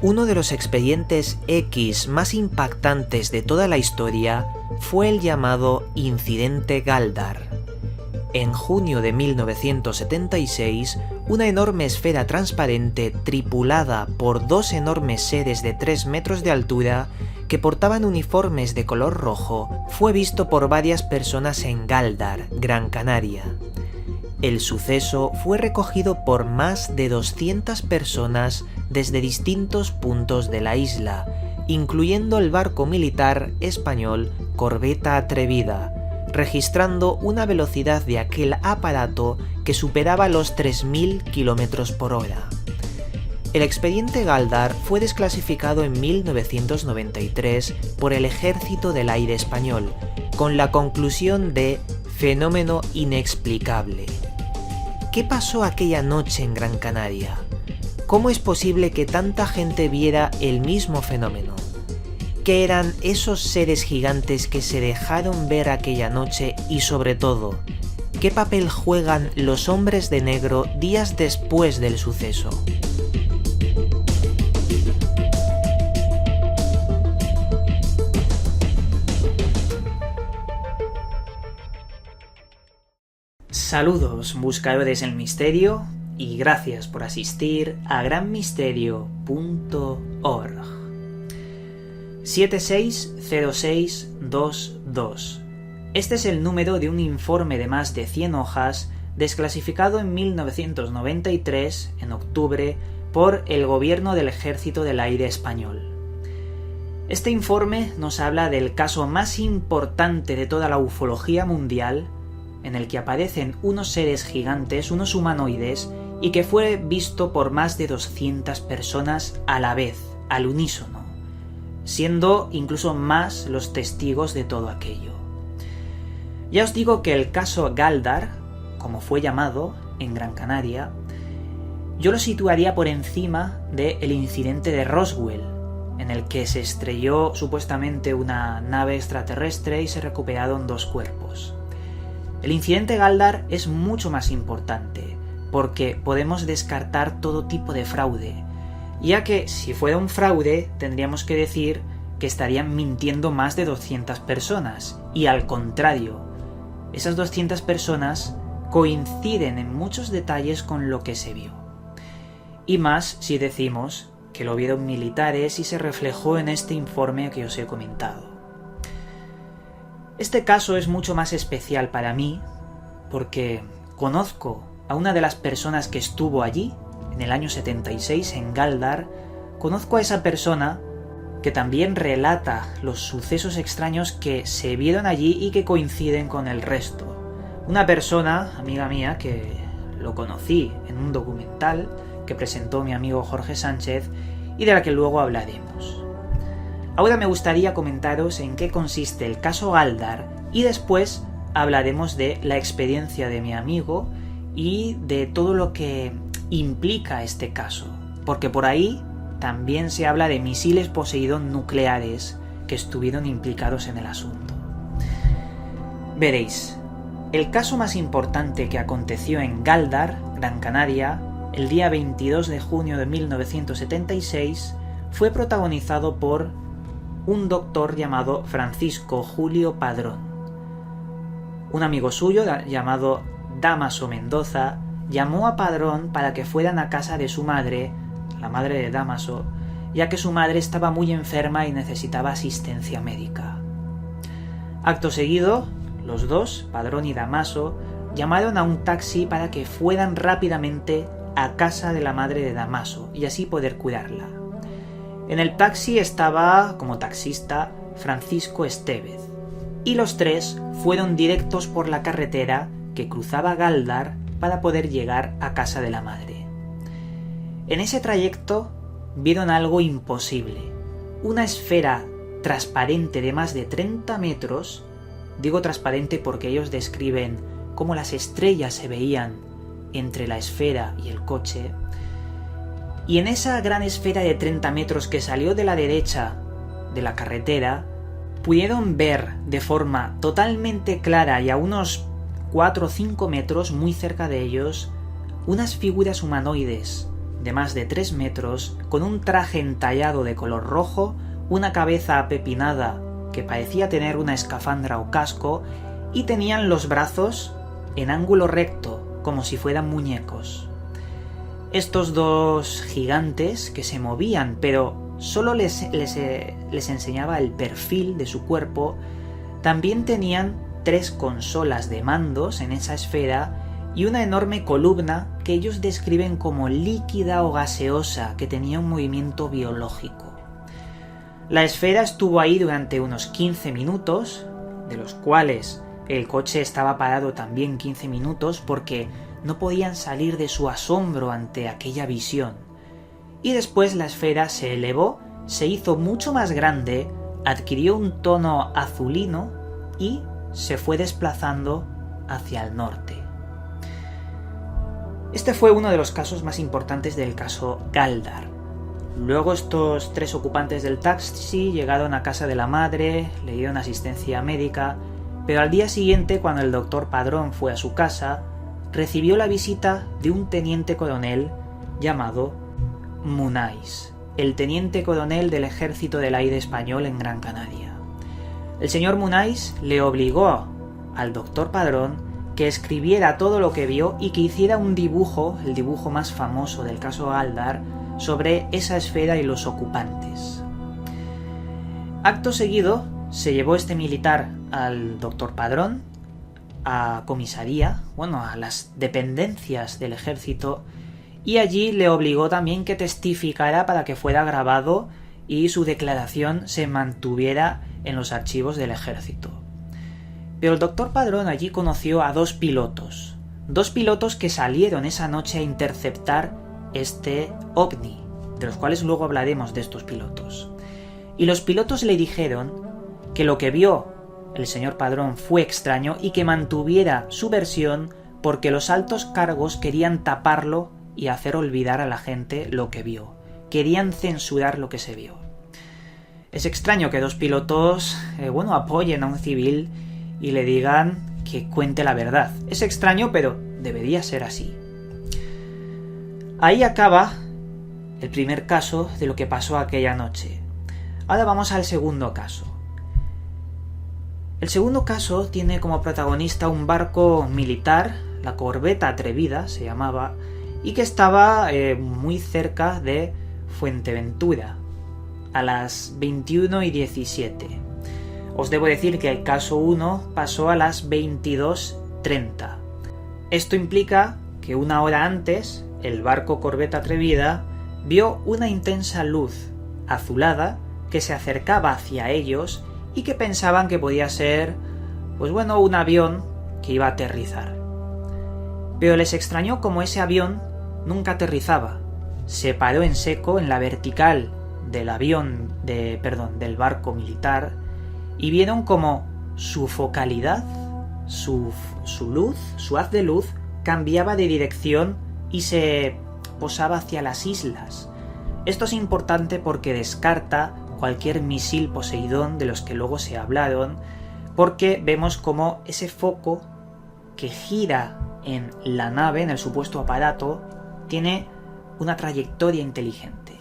Uno de los expedientes X más impactantes de toda la historia fue el llamado Incidente Galdar. En junio de 1976, una enorme esfera transparente tripulada por dos enormes seres de 3 metros de altura que portaban uniformes de color rojo fue visto por varias personas en Galdar, Gran Canaria. El suceso fue recogido por más de 200 personas desde distintos puntos de la isla, incluyendo el barco militar español Corbeta Atrevida, registrando una velocidad de aquel aparato que superaba los 3.000 km por hora. El expediente Galdar fue desclasificado en 1993 por el Ejército del Aire Español, con la conclusión de fenómeno inexplicable. ¿Qué pasó aquella noche en Gran Canaria? ¿Cómo es posible que tanta gente viera el mismo fenómeno? ¿Qué eran esos seres gigantes que se dejaron ver aquella noche y sobre todo, qué papel juegan los hombres de negro días después del suceso? Saludos, buscadores del misterio, y gracias por asistir a granmisterio.org. 760622. Este es el número de un informe de más de 100 hojas desclasificado en 1993, en octubre, por el gobierno del Ejército del Aire Español. Este informe nos habla del caso más importante de toda la ufología mundial, en el que aparecen unos seres gigantes, unos humanoides, y que fue visto por más de 200 personas a la vez, al unísono, siendo incluso más los testigos de todo aquello. Ya os digo que el caso Galdar, como fue llamado en Gran Canaria, yo lo situaría por encima del incidente de Roswell, en el que se estrelló supuestamente una nave extraterrestre y se recuperaron 2 cuerpos. El incidente Galdar es mucho más importante, porque podemos descartar todo tipo de fraude, ya que si fuera un fraude tendríamos que decir que estarían mintiendo más de 200 personas, y al contrario, esas 200 personas coinciden en muchos detalles con lo que se vio. Y más si decimos que lo vieron militares y se reflejó en este informe que os he comentado. Este caso es mucho más especial para mí porque conozco a una de las personas que estuvo allí en el año 76 en Galdar. Conozco a esa persona que también relata los sucesos extraños que se vieron allí y que coinciden con el resto. Una persona, amiga mía, que lo conocí en un documental que presentó mi amigo Jorge Sánchez y de la que luego hablaremos. Ahora me gustaría comentaros en qué consiste el caso Galdar y después hablaremos de la experiencia de mi amigo y de todo lo que implica este caso, porque por ahí también se habla de misiles Poseidón nucleares que estuvieron implicados en el asunto. Veréis, el caso más importante que aconteció en Galdar, Gran Canaria, el día 22 de junio de 1976, fue protagonizado por un doctor llamado Francisco Julio Padrón. Un amigo suyo llamado Dámaso Mendoza llamó a Padrón para que fueran a casa de su madre, la madre de Dámaso, ya que su madre estaba muy enferma y necesitaba asistencia médica. Acto seguido, los dos, Padrón y Dámaso, llamaron a un taxi para que fueran rápidamente a casa de la madre de Dámaso y así poder curarla. En el taxi estaba, como taxista, Francisco Estévez, y los tres fueron directos por la carretera que cruzaba Galdar para poder llegar a casa de la madre. En ese trayecto vieron algo imposible, una esfera transparente de más de 30 metros, digo transparente porque ellos describen cómo las estrellas se veían entre la esfera y el coche, y en esa gran esfera de 30 metros que salió de la derecha de la carretera, pudieron ver de forma totalmente clara y a unos 4 o 5 metros muy cerca de ellos unas figuras humanoides de más de 3 metros, con un traje entallado de color rojo, una cabeza apepinada que parecía tener una escafandra o casco, y tenían los brazos en ángulo recto, como si fueran muñecos. Estos dos gigantes que se movían, pero solo les enseñaba el perfil de su cuerpo, también tenían 3 consolas de mandos en esa esfera y una enorme columna que ellos describen como líquida o gaseosa, que tenía un movimiento biológico. La esfera estuvo ahí durante unos 15 minutos, de los cuales el coche estaba parado también 15 minutos porque no podían salir de su asombro ante aquella visión. Y después la esfera se elevó, se hizo mucho más grande, adquirió un tono azulino y se fue desplazando hacia el norte. Este fue uno de los casos más importantes del caso Galdar. Luego estos 3 ocupantes del taxi llegaron a casa de la madre, le dieron asistencia médica, pero al día siguiente, cuando el doctor Padrón fue a su casa, recibió la visita de un teniente coronel llamado Munais, el teniente coronel del Ejército del Aire Español en Gran Canaria. El señor Munais le obligó al doctor Padrón que escribiera todo lo que vio y que hiciera un dibujo, el dibujo más famoso del caso Galdar, sobre esa esfera y los ocupantes. Acto seguido, se llevó este militar al doctor Padrón a comisaría, a las dependencias del ejército, y allí le obligó también que testificara para que fuera grabado y su declaración se mantuviera en los archivos del ejército. Pero el doctor Padrón allí conoció a 2 pilotos que salieron esa noche a interceptar este ovni, de los cuales luego hablaremos de estos pilotos. Y los pilotos le dijeron que lo que vio el señor Padrón fue extraño y que mantuviera su versión porque los altos cargos querían taparlo y hacer olvidar a la gente lo que vio. Querían censurar lo que se vio. Es extraño que 2 pilotos apoyen a un civil y le digan que cuente la verdad. Es extraño, pero debería ser así. Ahí acaba el primer caso de lo que pasó aquella noche. Ahora vamos al segundo caso. El segundo caso tiene como protagonista un barco militar, la corbeta Atrevida se llamaba, y que estaba muy cerca de Fuerteventura, a las 21:17. Os debo decir que el caso 1 pasó a las 22:30. Esto implica que una hora antes, el barco corbeta Atrevida vio una intensa luz azulada que se acercaba hacia ellos y que pensaban que podía ser, un avión que iba a aterrizar. Pero les extrañó cómo ese avión nunca aterrizaba. Se paró en seco en la vertical del barco militar y vieron como su focalidad, su luz, su haz de luz, cambiaba de dirección y se posaba hacia las islas. Esto es importante porque descarta cualquier misil Poseidón de los que luego se hablaron, porque vemos como ese foco que gira en la nave, en el supuesto aparato, tiene una trayectoria inteligente.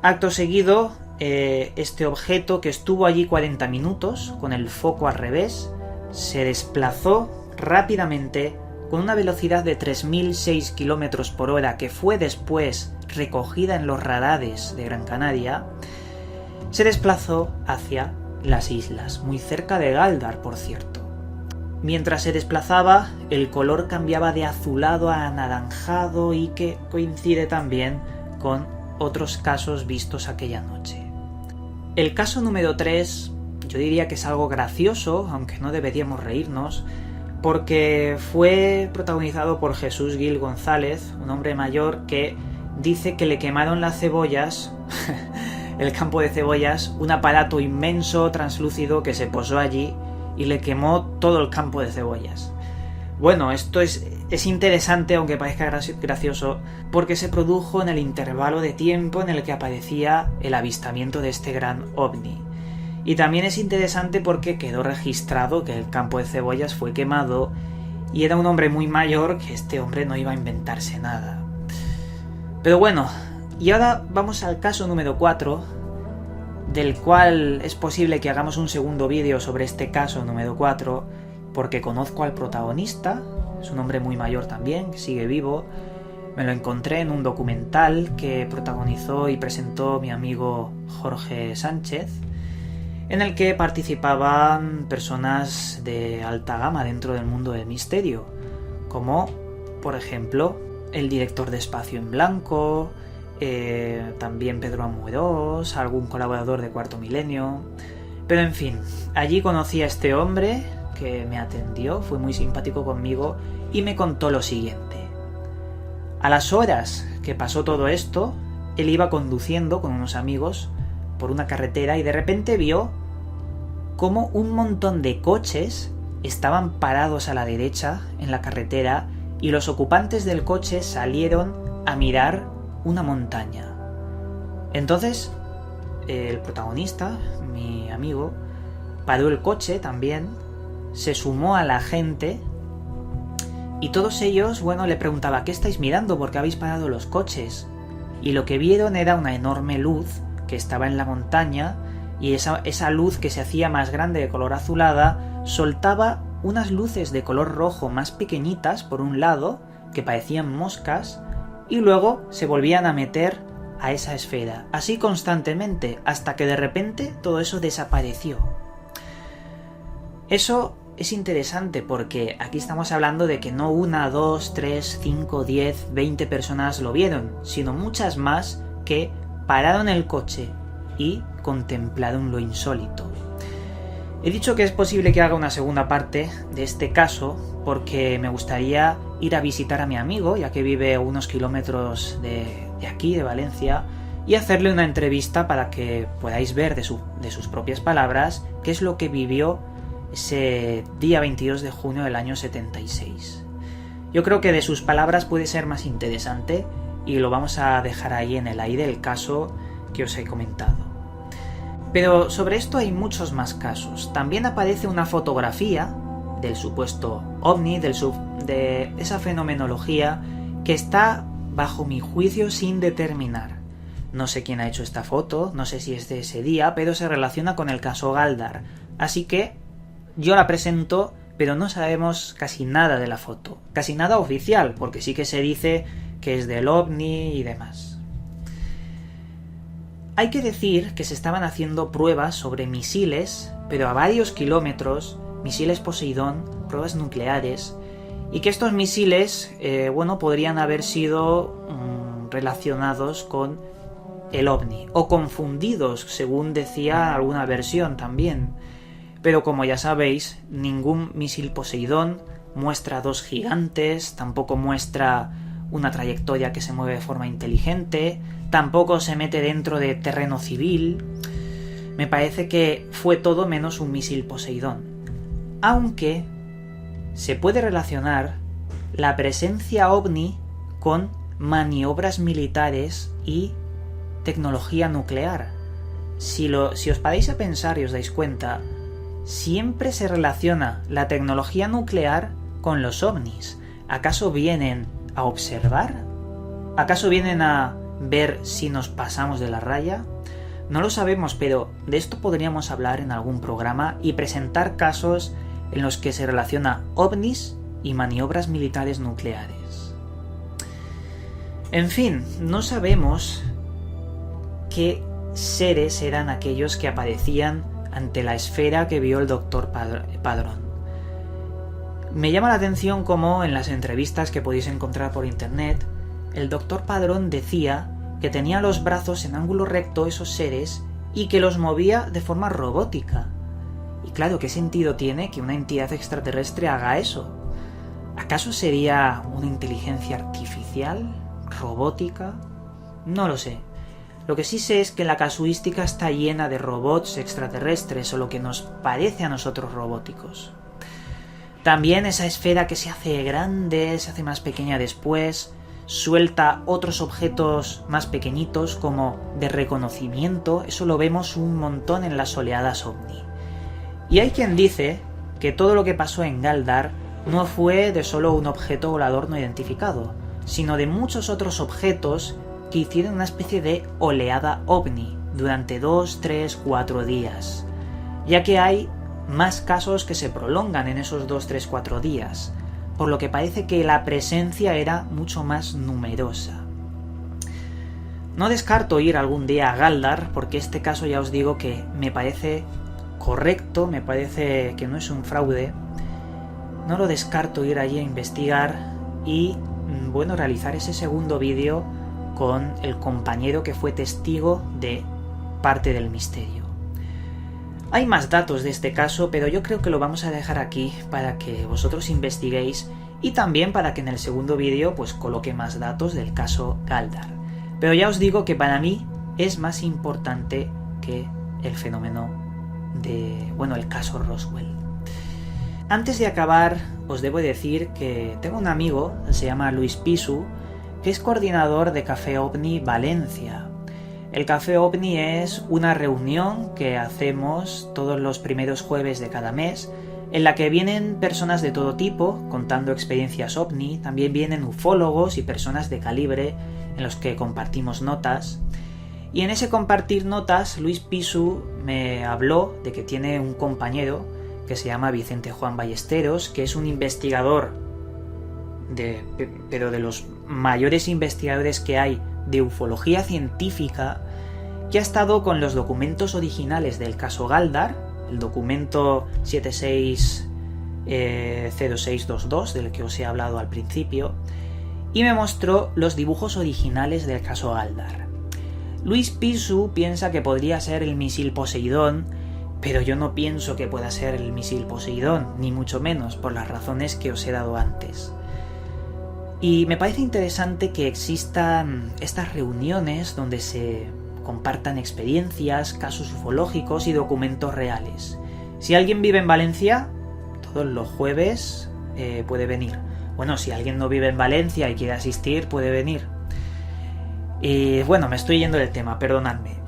Acto seguido, este objeto que estuvo allí 40 minutos con el foco al revés se desplazó rápidamente con una velocidad de 3.006 km por hora, que fue después recogida en los radares de Gran Canaria. Se desplazó hacia las islas, muy cerca de Galdar, por cierto. Mientras se desplazaba, el color cambiaba de azulado a anaranjado y que coincide también con otros casos vistos aquella noche. El caso número 3, yo diría que es algo gracioso, aunque no deberíamos reírnos, porque fue protagonizado por Jesús Gil González, un hombre mayor que dice que le quemaron las cebollas, el campo de cebollas, un aparato inmenso, translúcido, que se posó allí y le quemó todo el campo de cebollas. Bueno, esto es interesante, aunque parezca gracioso, porque se produjo en el intervalo de tiempo en el que aparecía el avistamiento de este gran ovni. Y también es interesante porque quedó registrado que el campo de cebollas fue quemado y era un hombre muy mayor, que este hombre no iba a inventarse nada. Pero bueno, y ahora vamos al caso número 4, del cual es posible que hagamos un segundo vídeo sobre este caso número 4, porque conozco al protagonista, es un hombre muy mayor también, que sigue vivo. Me lo encontré en un documental que protagonizó y presentó mi amigo Jorge Sánchez, en el que participaban personas de alta gama dentro del mundo del misterio, como, por ejemplo, el director de Espacio en Blanco, también Pedro Amorós, algún colaborador de Cuarto Milenio. Pero en fin, allí conocí a este hombre que me atendió, fue muy simpático conmigo y me contó lo siguiente. A las horas que pasó todo esto, él iba conduciendo con unos amigos por una carretera y de repente vio cómo un montón de coches estaban parados a la derecha en la carretera y los ocupantes del coche salieron a mirar una montaña. Entonces, el protagonista, mi amigo, paró el coche también, se sumó a la gente y todos ellos, le preguntaba, ¿qué estáis mirando? ¿Por qué habéis parado los coches? Y lo que vieron era una enorme luz que estaba en la montaña y esa luz que se hacía más grande de color azulada soltaba unas luces de color rojo más pequeñitas por un lado que parecían moscas y luego se volvían a meter a esa esfera, así constantemente, hasta que de repente todo eso desapareció. Eso es interesante porque aquí estamos hablando de que no 1, 2, 3, 5, 10, 20 personas lo vieron, sino muchas más que pararon el coche y contemplaron lo insólito. He dicho que es posible que haga una segunda parte de este caso porque me gustaría ir a visitar a mi amigo, ya que vive a unos kilómetros de aquí, de Valencia, y hacerle una entrevista para que podáis ver de sus propias palabras qué es lo que vivió ese día 22 de junio del año 76. Yo creo que de sus palabras puede ser más interesante y lo vamos a dejar ahí en el aire, el caso que os he comentado. Pero sobre esto hay muchos más casos. También aparece una fotografía del supuesto ovni, de esa fenomenología que está, bajo mi juicio, sin determinar. No sé quién ha hecho esta foto, no sé si es de ese día, pero se relaciona con el caso Galdar. Así que yo la presento, pero no sabemos casi nada de la foto. Casi nada oficial, porque sí que se dice que es del ovni y demás. Hay que decir que se estaban haciendo pruebas sobre misiles, pero a varios kilómetros, misiles Poseidón, pruebas nucleares, y que estos misiles, podrían haber sido relacionados con el ovni, o confundidos, según decía alguna versión también. Pero como ya sabéis, ningún misil Poseidón muestra dos gigantes, tampoco muestra una trayectoria que se mueve de forma inteligente, tampoco se mete dentro de terreno civil. Me parece que fue todo menos un misil Poseidón. Aunque se puede relacionar la presencia ovni con maniobras militares y tecnología nuclear. Si os paráis a pensar y os dais cuenta, siempre se relaciona la tecnología nuclear con los ovnis. ¿Acaso vienen a observar? ¿Acaso vienen a ver si nos pasamos de la raya? No lo sabemos, pero de esto podríamos hablar en algún programa y presentar casos en los que se relaciona ovnis y maniobras militares nucleares. En fin, no sabemos qué seres eran aquellos que aparecían ante la esfera que vio el doctor Padrón. Me llama la atención cómo en las entrevistas que podéis encontrar por internet, el doctor Padrón decía que tenía los brazos en ángulo recto esos seres y que los movía de forma robótica. Y claro, ¿qué sentido tiene que una entidad extraterrestre haga eso? ¿Acaso sería una inteligencia artificial? ¿Robótica? No lo sé. Lo que sí sé es que la casuística está llena de robots extraterrestres o lo que nos parece a nosotros robóticos. También esa esfera que se hace grande, se hace más pequeña después, suelta otros objetos más pequeñitos como de reconocimiento, eso lo vemos un montón en las oleadas ovni. Y hay quien dice que todo lo que pasó en Galdar no fue de solo un objeto volador no identificado, sino de muchos otros objetos que hicieron una especie de oleada ovni durante 2, 3, 4 días, ya que hay más casos que se prolongan en esos 2, 3, 4 días, por lo que parece que la presencia era mucho más numerosa. No descarto ir algún día a Galdar, porque este caso ya os digo que me parece correcto, me parece que no es un fraude. No lo descarto ir allí a investigar y, bueno, realizar ese segundo vídeo con el compañero que fue testigo de parte del misterio. Hay más datos de este caso, pero yo creo que lo vamos a dejar aquí para que vosotros investiguéis y también para que en el segundo vídeo pues coloque más datos del caso Galdar. Pero ya os digo que para mí es más importante que el fenómeno de, bueno, el caso Roswell. Antes de acabar, os debo decir que tengo un amigo, se llama Luis Pisu, que es coordinador de Café OVNI Valencia. El Café OVNI es una reunión que hacemos todos los primeros jueves de cada mes, en la que vienen personas de todo tipo contando experiencias OVNI, también vienen ufólogos y personas de calibre en los que compartimos notas. Y en ese compartir notas, Luis Pisu me habló de que tiene un compañero que se llama Vicente Juan Ballesteros, que es un investigador, pero de los mayores investigadores que hay de ufología científica, que ha estado con los documentos originales del caso Galdar, el documento 760622 del que os he hablado al principio, y me mostró los dibujos originales del caso Galdar. Luis Pisu piensa que podría ser el misil Poseidón, pero yo no pienso que pueda ser el misil Poseidón, ni mucho menos, por las razones que os he dado antes. Y me parece interesante que existan estas reuniones donde se compartan experiencias, casos ufológicos y documentos reales. Si alguien vive en Valencia, todos los jueves puede venir. Bueno, si alguien no vive en Valencia y quiere asistir, puede venir. Y bueno, me estoy yendo del tema, perdonadme.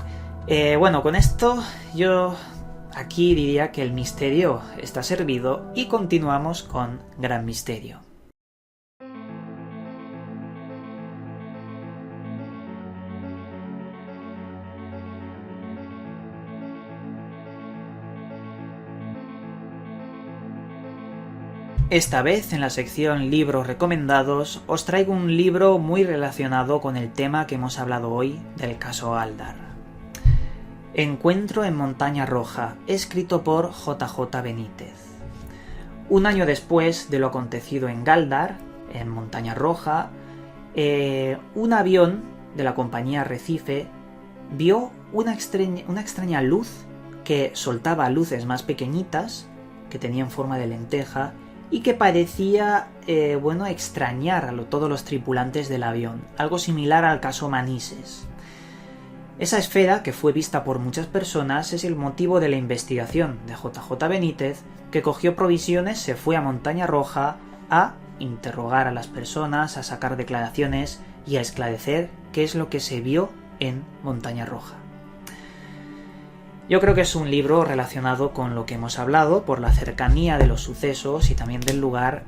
Bueno, con esto yo aquí diría que el misterio está servido y continuamos con Gran Misterio. Esta vez, en la sección Libros Recomendados, os traigo un libro muy relacionado con el tema que hemos hablado hoy del caso Galdar. Encuentro en Montaña Roja, escrito por J.J. Benítez. Un año después de lo acontecido en Galdar, en Montaña Roja, un avión de la compañía Recife vio una extraña luz que soltaba luces más pequeñitas, que tenían forma de lenteja, y que parecía, extrañar a todos los tripulantes del avión, algo similar al caso Manises. Esa esfera, que fue vista por muchas personas, es el motivo de la investigación de J.J. Benítez, que cogió provisiones, se fue a Montaña Roja a interrogar a las personas, a sacar declaraciones y a esclarecer qué es lo que se vio en Montaña Roja. Yo creo que es un libro relacionado con lo que hemos hablado, por la cercanía de los sucesos y también del lugar,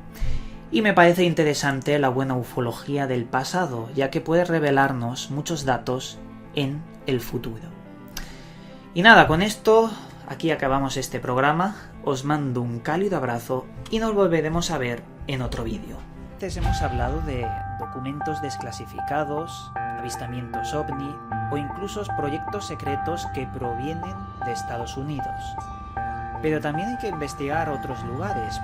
y me parece interesante la buena ufología del pasado, ya que puede revelarnos muchos datos en el futuro. Y nada, con esto aquí acabamos este programa, os mando un cálido abrazo y nos volveremos a ver en otro vídeo. Antes hemos hablado de documentos desclasificados, avistamientos OVNI o incluso proyectos secretos que provienen de Estados Unidos. Pero también hay que investigar otros lugares,